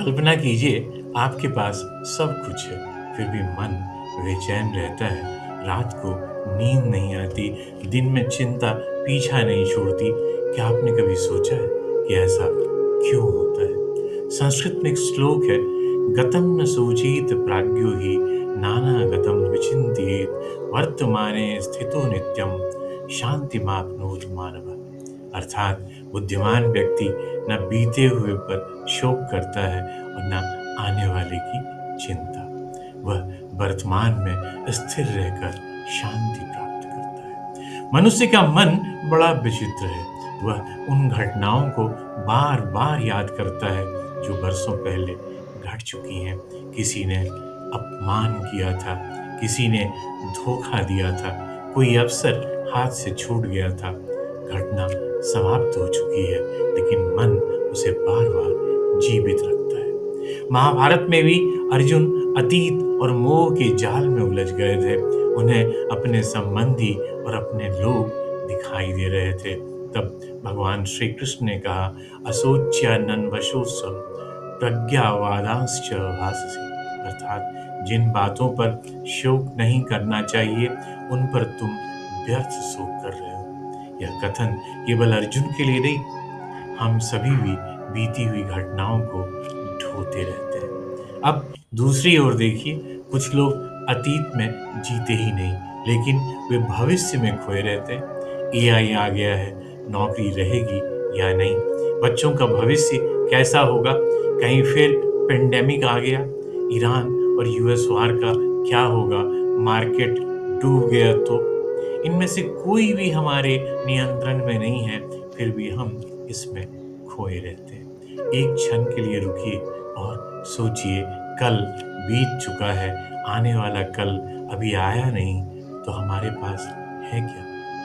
कल्पना कीजिए आपके पास सब कुछ है, फिर भी मन बेचैन रहता है। रात को नींद नहीं आती, दिन में चिंता पीछा नहीं छोड़ती। क्या आपने कभी सोचा है कि ऐसा क्यों होता है? संस्कृत में एक श्लोक है, गतं न सूचीत प्राज्ञो हि नानागतं विचिन्तयेत् वर्तमाने स्थितो नित्यं शांतिमाप्नोति मानवः। अर्थात बुद्धिमान व्यक्ति न बीते हुए पर शोक करता है और न आने वाले की चिंता। वह वर्तमान में स्थिर रहकर शांति प्राप्त करता है। मनुष्य का मन बड़ा विचित्र है। वह उन घटनाओं को बार बार याद करता है जो बरसों पहले घट चुकी हैं। किसी ने अपमान किया था, किसी ने धोखा दिया था, कोई अवसर हाथ से छूट गया था। घटना समाप्त हो चुकी है, लेकिन मन उसे बार बार जीवित रखता है। महाभारत में भी अर्जुन अतीत और मोह के जाल में उलझ गए थे। उन्हें अपने संबंधी और अपने लोग दिखाई दे रहे थे। तब भगवान श्री कृष्ण ने कहा, असोच्यानन्वशोस्वम प्रज्ञावादांश्च भाससे। अर्थात जिन बातों पर शोक नहीं करना चाहिए, उन पर तुम व्यर्थ शोक कर रहे हो। यह कथन केवल अर्जुन के लिए नहीं, हम सभी भी बीती हुई घटनाओं को ढोते रहते हैं। अब दूसरी ओर देखिए, कुछ लोग अतीत में जीते ही नहीं, लेकिन वे भविष्य में खोए रहते हैं। एआई आ गया है, नौकरी रहेगी या नहीं, बच्चों का भविष्य कैसा होगा, कहीं फिर पेंडेमिक आ गया, ईरान और यूएस वार का क्या होगा, मार्केट डूब गया तो। इनमें से कोई भी हमारे नियंत्रण में नहीं है, फिर भी हम इसमें खोए रहते हैं। एक क्षण के लिए रुकिए और सोचिए, कल बीत चुका है, आने वाला कल अभी आया नहीं, तो हमारे पास है क्या?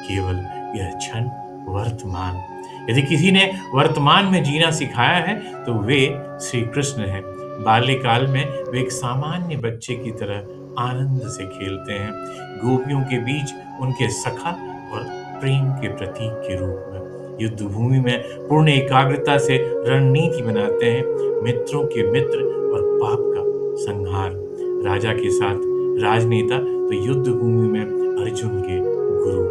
केवल यह क्षण, वर्तमान। यदि किसी ने वर्तमान में जीना सिखाया है तो वे श्री कृष्ण हैं। बाल्यकाल में वे एक सामान्य बच्चे की तरह आनंद से खेलते हैं, गोपियों के बीच उनके सखा और प्रेम के प्रतीक के रूप में। युद्ध भूमि में पूर्ण एकाग्रता से रणनीति बनाते हैं, मित्रों के मित्र और पाप का संहार। राजा के साथ राजनेता तो युद्ध भूमि में अर्जुन के गुरु,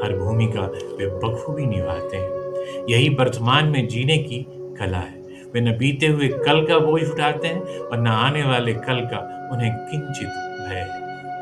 हर भूमिका वे बखूबी निभाते हैं। यही वर्तमान में जीने की कला है। वे न बीते हुए कल का बोझ उठाते हैं और न आने वाले कल का उन्हें किंचित भय है।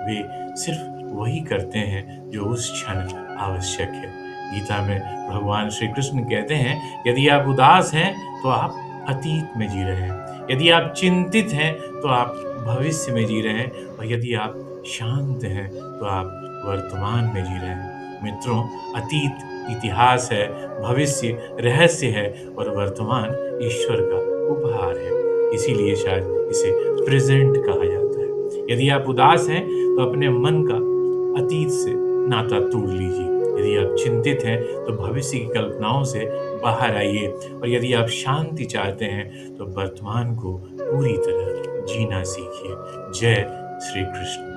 वे सिर्फ वही करते हैं जो उस क्षण आवश्यक है। गीता में भगवान श्री कृष्ण कहते हैं, यदि आप उदास हैं तो आप अतीत में जी रहे हैं, यदि आप चिंतित हैं तो आप भविष्य में जी रहे हैं, और यदि आप शांत हैं तो आप वर्तमान में जी रहे हैं। मित्रों, अतीत इतिहास है, भविष्य रहस्य है और वर्तमान ईश्वर का उपहार है। इसीलिए शायद इसे प्रेजेंट कहा जाता है। यदि आप उदास हैं तो अपने मन का अतीत से नाता तोड़ लीजिए। यदि आप चिंतित हैं तो भविष्य की कल्पनाओं से बाहर आइए, और यदि आप शांति चाहते हैं तो वर्तमान को पूरी तरह जीना सीखिए। जय श्री कृष्ण।